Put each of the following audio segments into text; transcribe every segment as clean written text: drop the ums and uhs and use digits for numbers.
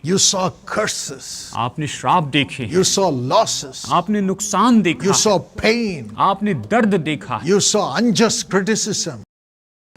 You saw curses. आपने श्राप देखे, You saw losses. आपने नुकसान देखा, You saw pain. आपने दर्द देखा, You saw unjust criticism.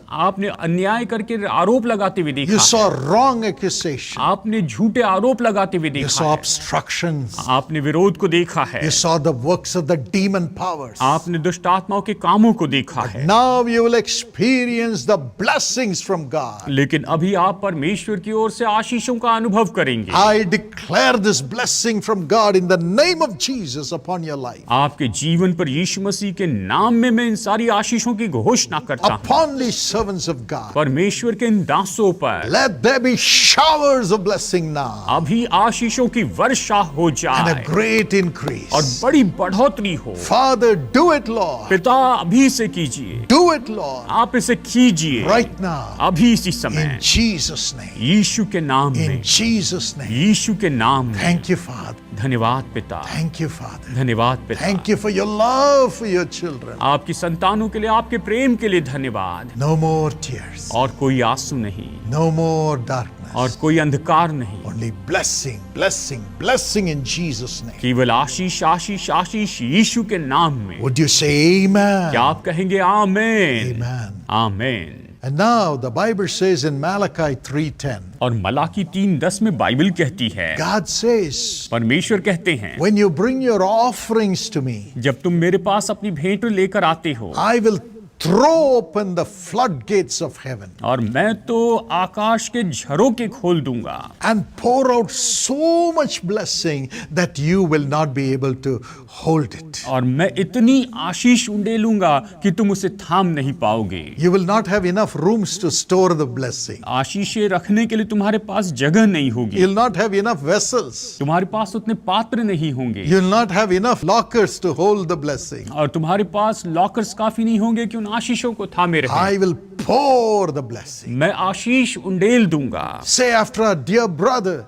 आपने अन्याय करके आरोप लगाते हुए You देखा, saw wrong accusation. आपने झूठे आरोप लगाते हुए You देखा saw है, obstructions. आपने विरोध को देखा है, You saw the works of the demon powers. आपने दुष्ट आत्माओं के कामों को देखा है। Now you will experience the blessings from God. लेकिन अभी आप परमेश्वर की ओर से आशीषों का अनुभव करेंगे। I declare this blessing from God in the name of Jesus upon your life. आपके जीवन पर यीशु मसीह के नाम में मैं इन सारी आशीषों की घोषणा करता हूँ। Upon these servants of God. परमेश्वर के इन दासों पर Let there be showers of blessing now. अभी आशीषों की वर्षा हो And जाए a great increase. और बड़ी बढ़ोतरी हो। Father, do it, Lord. पिता अभी से कीजिए, Do it, Lord. आप इसे कीजिए Right now. अभी इसी समय, In Jesus' name. यीशु के नाम In में, Jesus' name. यीशु के नाम में। Thank you, Father. धन्यवाद पिता, Thank you, Father. धन्यवाद पिता। Thank you for your love for your children. आपकी संतानों के लिए, आपके प्रेम के लिए धन्यवाद। No more tears. और कोई आंसू नहीं, No more darkness. और कोई अंधकार नहीं, Only blessing, blessing, blessing in Jesus' name. केवल आशीष आशीष आशीष यीशु के नाम में। Would you say amen? क्या आप कहेंगे आमेन? Amen. Amen. And now the Bible says in Malachi 3:10, और मलाकी 3:10 में बाइबल कहती है, God says, परमेश्वर कहते हैं, when you bring your offerings to me, जब तुम मेरे पास अपनी भेंट लेकर आते हो, I will throw open the floodgates of heaven और मैं तो आकाश के झरोखे खोल दूंगा and pour out so much blessing that you will not be able to hold it. और मैं इतनी आशीष उंडेलूंगा कि तुम उसे थाम नहीं पाओगे। You will not have enough rooms to store the blessing. आशीषें रखने के लिए तुम्हारे पास जगह नहीं होगी, You'll not have enough vessels. तुम्हारे पास उतने पात्र नहीं होंगे, You'll not have enough lockers to hold the blessing. और तुम्हारे पास लॉकर्स काफी नहीं होंगे कि उन आशीषों को थामे रहे। I will pour the blessing. मैं आशीष उंडेल दूंगा। Say after our dear brother,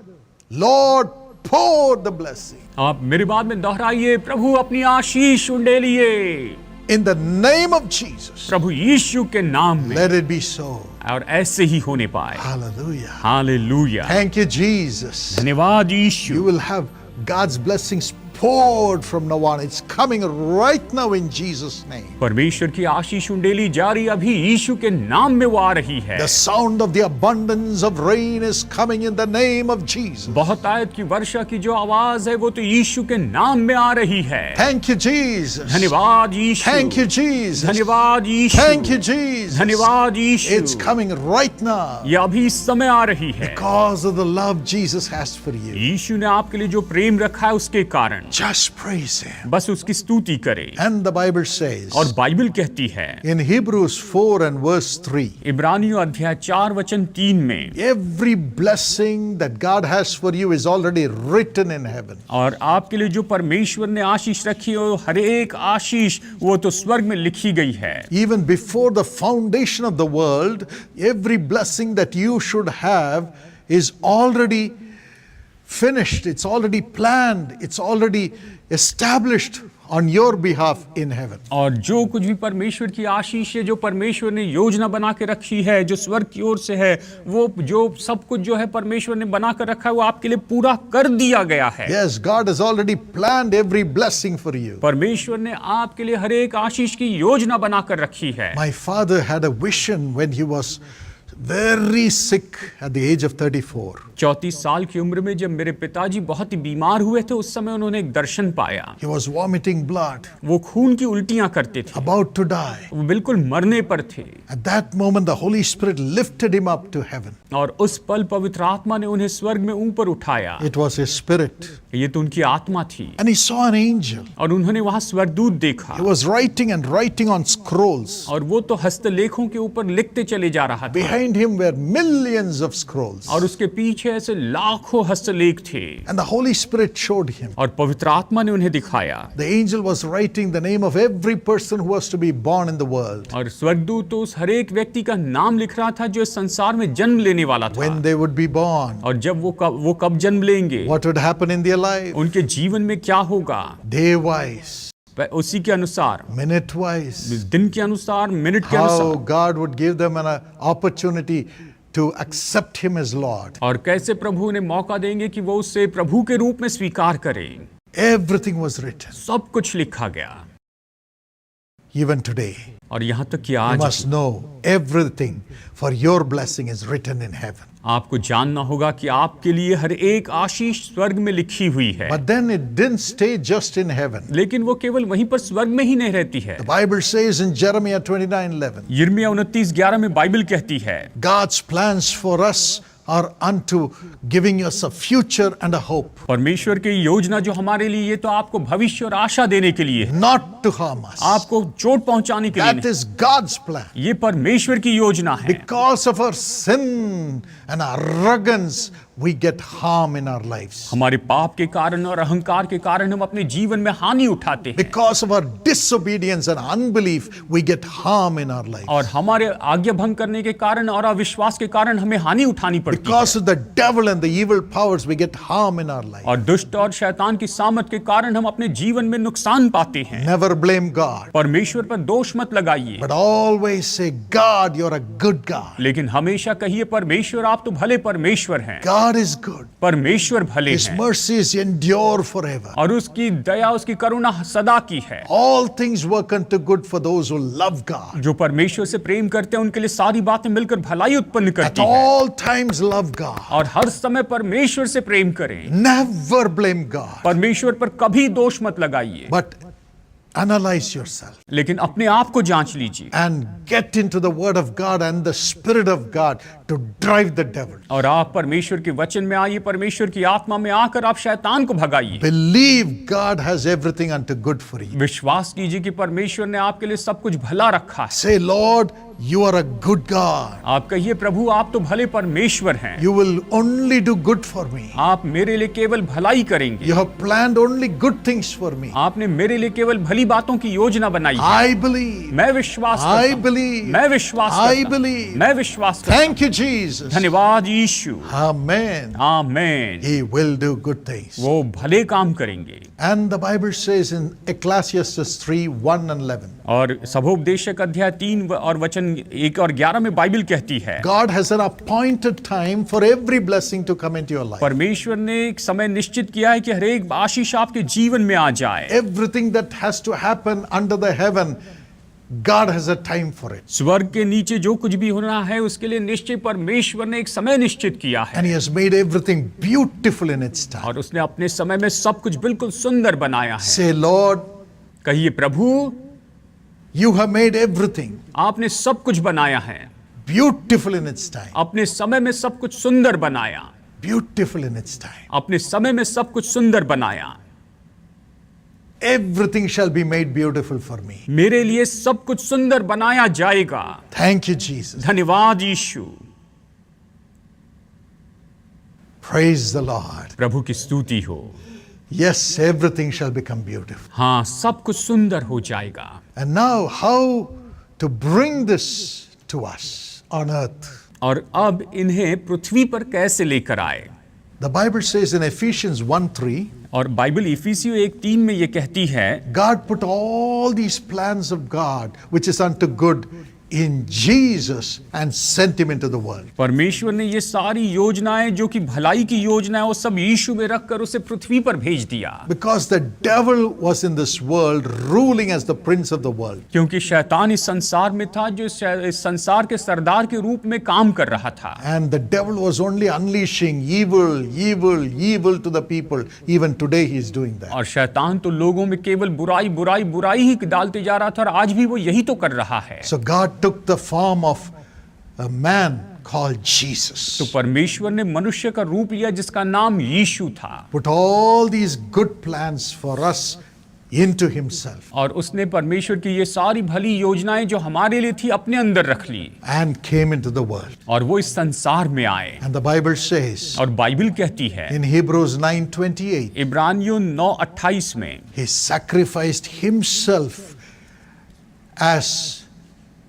Lord, pour the blessing. आप मेरी बात में दोहराइए, प्रभु अपनी आशीष उंडेलिए। In the name of Jesus, प्रभु यीशु के नाम में, let it be so. और ऐसे ही होने पाए। Hallelujah. Hallelujah. Thank you, Jesus. धन्यवाद You Yeshu. will have God's blessings poured from now on. It's coming right now in Jesus' name. परमेश्वर की आशीष उंडेली जारी अभी यीशु के नाम में वो आ रही है। The sound of the abundance of rain is coming in the name of Jesus. बहुतायत की वर्षा की जो आवाज है वो तो यीशु के नाम में आ रही है। Thank you, Jesus. धन्यवाद यीशु। Thank you, Jesus. धन्यवाद यीशु। Thanक you, Jesus. धन्यवाद यीशु। It's coming right now ये अभी इस समय आ रही है, because of the love Jesus has for you. यीशु ने आपके लिए जो प्रेम रखा है उसके कारण। Just praise Him. बस उसकी स्तुति करें। And the Bible says और बाइबल कहती है in Hebrews 4 and verse 3, इब्रानियों अध्याय 4 वचन 3 में, every blessing that God has for you is already written in heaven. और आपके लिए जो परमेश्वर ने आशीष रखी है, हर एक आशीष वो तो स्वर्ग में लिखी गई है। Even before the foundation of the world, every blessing that you should have is already finished, it's already planned, it's already established on your behalf in heaven. और जो कुछ भी परमेश्वर की आशीष है, जो परमेश्वर ने योजना बना के रखी है, जो स्वर्ग की ओर से है, वो जो सब कुछ जो है परमेश्वर ने बना कर रखा है, वो आपके लिए पूरा कर दिया गया है। Yes, God has already planned every blessing for you. परमेश्वर ने आपके लिए हर एक आशीष की योजना बना कर रखी है। My father had a vision when he was very sick at the age of 34. 34 साल की उम्र में जब मेरे पिताजी बहुत ही बीमार हुए थे, उस समय उन्होंने एक दर्शन पाया। He was vomiting blood, वो खून की उल्टियां करते थे, about to die. वो बिल्कुल मरने पर थे। At that moment, the Holy Spirit lifted him up to heaven. और उस पल पवित्र आत्मा ने उन्हें स्वर्ग में ऊपर उठाया। It was his spirit. ये तो उनकी आत्मा थी। And he saw an angel. और उन्होंने वहां स्वर्गदूत देखा। He was writing and writing on scrolls. और वो तो हस्तलेखों के ऊपर लिखते चले जा रहा था। Behind him were millions of scrolls. और उसके पीछे ऐसे लाखों हस्तलेख थे। And the Holy Spirit showed him. और पवित्र आत्मा ने उन्हें दिखाया। The angel was writing the name of every person who was to be born in the world. और स्वर्गदूत तो उस हर एक व्यक्ति का नाम लिख रहा था जो इस संसार में जन्म लेने वाला था। When they would be born. और जब वो कब जन्म लेंगे, What would happen in their life? उनके जीवन में क्या होगा, Day wise. उसी के अनुसार, Minute wise. दिन के अनुसार, मिनट के How अनुसार, God would give them an opportunity to accept Him as Lord. और कैसे प्रभु उन्हें मौका देंगे कि वो उसे प्रभु के रूप में स्वीकार करें। Everything was written. सब कुछ लिखा गया। Even today, और यहाँ तक कि you आज must know everything for your blessing is written in heaven. आपको जानना होगा कि आपके लिए हर एक आशीष स्वर्ग में लिखी हुई है। But then it didn't stay just in heaven. लेकिन वो केवल वहीं पर स्वर्ग में ही नहीं रहती है। The Bible says in Jeremiah 29:11, यिर्मयाह 29:11 में बाइबल कहती है, God's plans for us are unto giving us a future and a hope, परमेश्वर की योजना जो हमारे लिए, ये तो आपको भविष्य और आशा देने के लिए है, not to harm us. आपको चोट पहुंचाने के लिए That नहीं। is God's plan. ये परमेश्वर की योजना है। Because of our sin and arrogance, we get harm in our lives. हमारे पाप के कारण और अहंकार के कारण हम अपने जीवन में हानि उठाते हैं, Because of our disobedience and unbelief, we get harm in our lives. और हमारे आज्ञा भंग करने के कारण और अविश्वास के कारण हमें हानि उठानी पड़ती है। Because of the devil and the evil powers, we get harm in our life. और दुष्ट और शैतान की सामत के कारण हम अपने जीवन में नुकसान पाते हैं। Never blame God, परमेश्वर पर दोष मत लगाइए, but always say, God, you're a good God. लेकिन हमेशा कहिए, परमेश्वर आप तो भले परमेश्वर हैं। God is good. परमेश्वर भले His हैं mercies endure forever. और उसकी दया, उसकी करुणा सदा की है। All things work unto good for those who love God. जो परमेश्वर से प्रेम करते हैं उनके लिए सारी बातें मिलकर भलाई उत्पन्न At करती है। all times love God. और हर समय परमेश्वर से प्रेम करें। Never blame God, परमेश्वर पर कभी दोष मत लगाइए, but analyze yourself लेकिन अपने आप को जांच लीजिए and get into the Word of God and the Spirit of God to drive the devil. और आप परमेश्वर के वचन में आइए, परमेश्वर की आत्मा में आकर आप शैतान को भगाइए। Believe God has everything unto good for you. विश्वास कीजिए कि परमेश्वर ने आपके लिए सब कुछ भला रखा है। Say, Lord, you are a good God. आप कहिए, प्रभु आप तो भले परमेश्वर हैं, You will only do good for me. आप मेरे लिए केवल भलाई करेंगे, You have planned only good things for me. आपने मेरे लिए केवल भली बातों की योजना बनाई है। I believe. मैं विश्वास I करता हूं, believe. मैं विश्वास I करता हूं, believe. मैं विश्वास करता Thank you, Jesus. हूं। धन्यवाद यीशु। Amen. Amen. He will do good things. वो भले काम करेंगे। And the Bible says in Ecclesiastes 3:1 and 11, और सभोपदेशक अध्याय 3 और वचन 1 और 11 में बाइबल कहती है, God has an appointed time for every blessing to come into your life. परमेश्वर ने एक समय निश्चित किया है कि हर एक आशीष आपके जीवन में आ जाए। Everything that has to happen under the heaven, God has a time for it. स्वर्ग के नीचे जो कुछ भी होना है उसके लिए निश्चय परमेश्वर ने एक समय निश्चित किया है, And He has made everything beautiful in its time. और उसने अपने समय में सब कुछ बिल्कुल सुंदर बनाया है। Say, Lord, कहिए, प्रभु you have made everything आपने सब कुछ बनाया है, beautiful in its time. अपने समय में सब कुछ सुंदर बनाया, Beautiful in its time. अपने समय में सब कुछ सुंदर बनाया। Everything shall be made beautiful for me. मेरे लिए सब कुछ सुंदर बनाया जाएगा। Thank you, Jesus. धन्यवाद यीशु। Praise the Lord. प्रभु की स्तुति हो। Yes, everything shall become beautiful. हाँ, सब कुछ सुंदर हो जाएगा। And now, how to bring this to us on earth? और अब इन्हें पृथ्वी पर कैसे लेकर आए? The Bible says in Ephesians 1:3, और बाइबल इफिसियों 1:3 में ये कहती है, God put all these plans of God, which is unto good, in Jesus and sent Him into the world. परमेश्वर ने ये सारी योजनाएं जो कि भलाई की योजना है वो सब यीशु में रखकर उसे पृथ्वी पर भेज दिया। Because the devil was in this world ruling as the prince of the world. क्योंकि शैतान इस संसार में था जो इस संसार के सरदार के रूप में काम कर रहा था। And the devil was only unleashing evil to the people. Even today he is doing that. और शैतान तो लोगों में केवल बुराई ही डालते जा रहा था, और आज भी वो यही तो कर रहा है। So God took the form of a man called Jesus. तो परमेश्वर ने मनुष्य का रूप लिया जिसका नाम यीशु था, Put all these good plans for us into Himself. और उसने परमेश्वर की ये सारी भली योजनाएं जो हमारे लिए थी अपने अंदर रख ली, And came into the world. और वो इस संसार में आए। And the Bible says और बाइबल कहती है in Hebrews 9:28, इब्रानियों 9:28 में, He sacrificed Himself as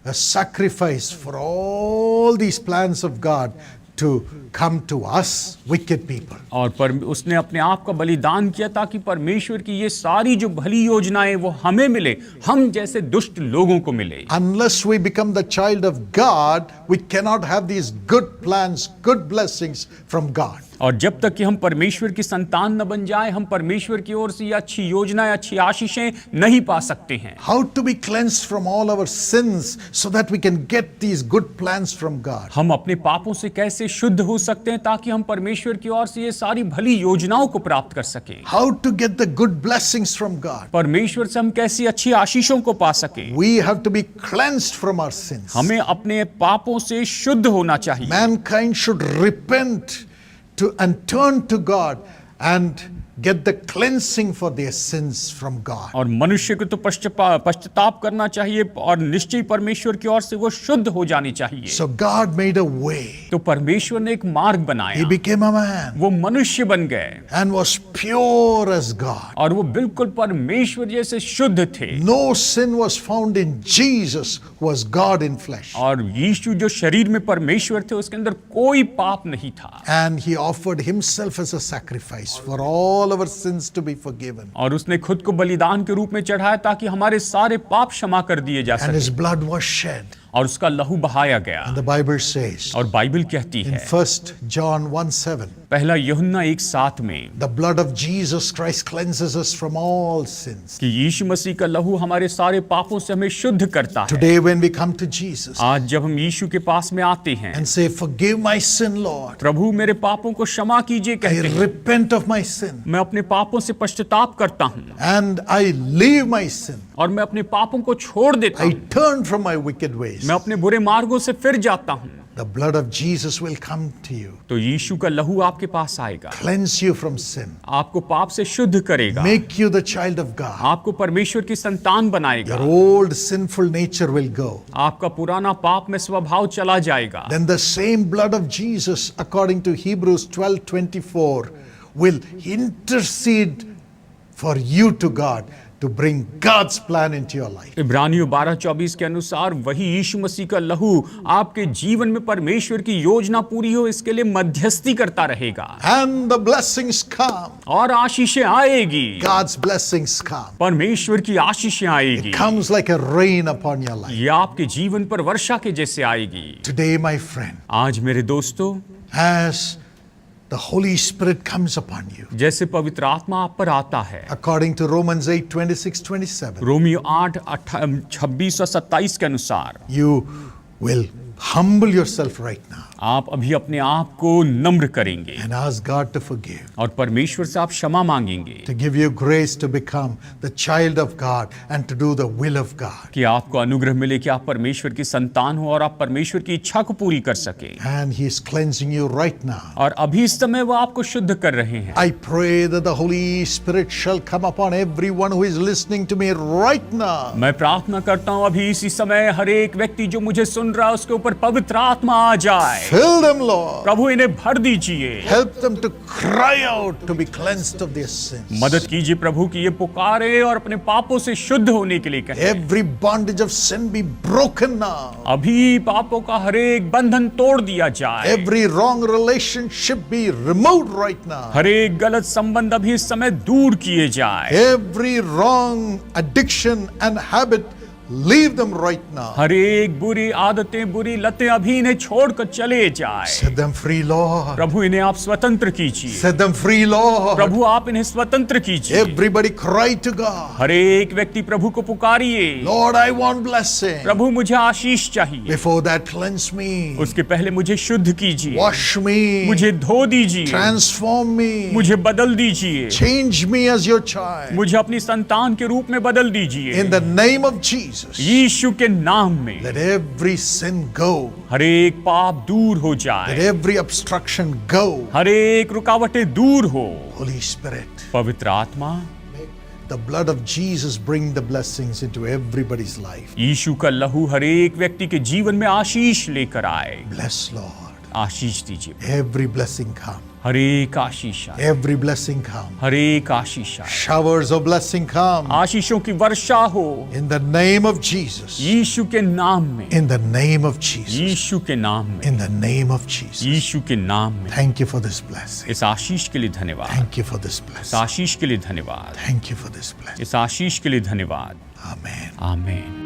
a sacrifice for all these plans of God to come to us, wicked people. और उसने अपने आप का बलिदान किया ताकि परमेश्वर की ये सारी जो भली योजनाएं वो हमें मिले, हम जैसे दुष्ट लोगों को मिले। Unless we become the child of God, we cannot have these good plans, good blessings from God. और जब तक कि हम परमेश्वर की संतान न बन जाए, हम परमेश्वर की ओर से ये अच्छी योजनाएं, अच्छी आशीषें नहीं पा सकते हैं। How to be cleansed from all our sins so that we can get these good plans from God. हम अपने पापों से कैसे शुद्ध हो सकते हैं ताकि हम परमेश्वर की ओर से ये सारी भली योजनाओं को प्राप्त कर सकें। How to get the good blessings from God. परमेश्वर से हम कैसी अच्छी आशीषों को पा सकें। We have to be cleansed from our sins. हमें अपने पापों से शुद्ध होना चाहिए। Mankind should repent and turn to God and get the cleansing for their sins from God. और मनुष्य को तो पश्चाताप करना चाहिए और निश्चय परमेश्वर की ओर से वो शुद्ध हो जानी चाहिए। So God made a way. तो परमेश्वर ने एक मार्ग He बनाया, became a man वो मनुष्य बन गए and was pure as God. और वो बिल्कुल परमेश्वर जैसे शुद्ध थे। No sin was found in Jesus, who was God in flesh. और यीशु जो शरीर में परमेश्वर थे, उसके अंदर कोई पाप नहीं था। And he offered himself as a sacrifice for all our sins to be forgiven. और उसने खुद को बलिदान के रूप में चढ़ाया ताकि हमारे सारे पाप क्षमा कर दिए जा And सके। his blood was shed. और उसका लहू बहाया गया। And the Bible says और बाइबल कहती in है 1 John 1:7, पहला यूहन्ना 1:7 में the blood of Jesus Christ cleanses us from all sins. कि यीशु मसीह का लहू हमारे सारे पापों से हमें शुद्ध करता है। Today when we come to Jesus आज जब हम यीशु के पास में आते हैं, and say, forgive my sin, Lord. प्रभु मेरे पापों को क्षमा कीजिए I कहते हैं, repent of my sin मैं अपने पापों से पश्चाताप करता हूँ and I leave my sin. और मैं अपने पापों को छोड़ देता I हूँ, turn from my wicked ways. मैं अपने बुरे मार्गों से फिर जाता हूँ। The blood of Jesus will come to you, तो यीशु का लहू आपके पास आएगा, cleanse you from sin, आपको पाप से शुद्ध करेगा, make you the child of God. आपको परमेश्वर की संतान बनाएगा, Your old sinful nature will go. आपका पुराना पाप में स्वभाव चला जाएगा। Then the same blood of Jesus, according to Hebrews 12:24, will intercede for you to God to bring God's plan into your life. इब्रानियों 12:24 के अनुसार वही यीशु मसीह का लहू आपके जीवन में परमेश्वर की योजना पूरी हो इसके लिए मध्यस्थी करता रहेगा। And the blessings come. और आशीषें आएगी, God's blessings come. परमेश्वर की आशीषें आएगी, Comes like a rain upon your life. ये आपके जीवन पर वर्षा के जैसे आएगी। Today, my friend, आज मेरे दोस्तों, as the Holy Spirit comes upon you, जैसे पवित्र आत्मा आप पर आता है, according to Romans 8:26-27, रोमियो 8:26 और 27 के अनुसार, you will humble yourself right now आप अभी अपने आप को नम्र करेंगे and ask God to forgive, और परमेश्वर से आप क्षमा मांगेंगे to give you grace to become the child of God and to do the will of God. कि आपको अनुग्रह मिले कि आप परमेश्वर की संतान हो और आप परमेश्वर की इच्छा को पूरी कर सके। And He is cleansing you right now. और अभी इस समय वो आपको शुद्ध कर रहे हैं। I pray that the Holy Spirit shall come upon everyone who is listening to me right now. मैं प्रार्थना करता हूँ अभी इसी समय हर एक व्यक्ति जो मुझे सुन रहा है उसके ऊपर पवित्र आत्मा आ जाए। Fill them, Lord. प्रभु इन्हें भर दीजिए, Help them to cry out to be cleansed of their sins. मदद कीजिए प्रभु कि ये पुकारे और अपने पापों से शुद्ध होने के लिए कहें। Every bondage of sin be broken now. अभी पापों का हर एक बंधन तोड़ दिया जाए। Every wrong relationship be removed right now. हर एक गलत संबंध अभी इस समय दूर किए जाए। Every wrong addiction and habit, leave them right now. हर एक बुरी आदतें, बुरी लतें अभी इन्हें छोड़कर चले जाए। Set them free, Lord. प्रभु इन्हें आप स्वतंत्र कीजिए। Set them free, Lord. प्रभु आप इन्हें स्वतंत्र कीजिए। Everybody cry to God. हर एक व्यक्ति प्रभु को पुकारिए। Lord, I want blessing. प्रभु मुझे आशीष चाहिए। Before that, cleanse me. उसके पहले मुझे शुद्ध कीजिए, Wash me. मुझे धो दीजिए, Transform me. मुझे बदल दीजिए, Change me as your child. मुझे अपनी संतान के रूप में बदल दीजिए। In the name of Jesus, यीशु के नाम में let every sin go. हर एक पाप दूर हो Let जाए, every obstruction go. हर एक रुकावटें दूर हो। Holy Spirit, पवित्र आत्मा, the blood of Jesus bring the blessings into everybody's life. यीशु का लहू हर एक व्यक्ति के जीवन में आशीष लेकर आए। Bless, Lord. आशीष दीजिए, Every blessing come. हर एक आशीष आए, Every blessing come. हर एक आशीष आए, Showers of blessing come. आशीषों की वर्षा हो In the name of Jesus. यीशु के नाम में, In the name of Jesus. यीशु के नाम में, In the name of Jesus. यीशु के नाम में। Thank you for this blessing. इस आशीष के लिए धन्यवाद, Thank you for this इस blessing. आशीष के लिए धन्यवाद, Thank you for this blessing. इस आशीष के लिए धन्यवाद। Amen. आमीन।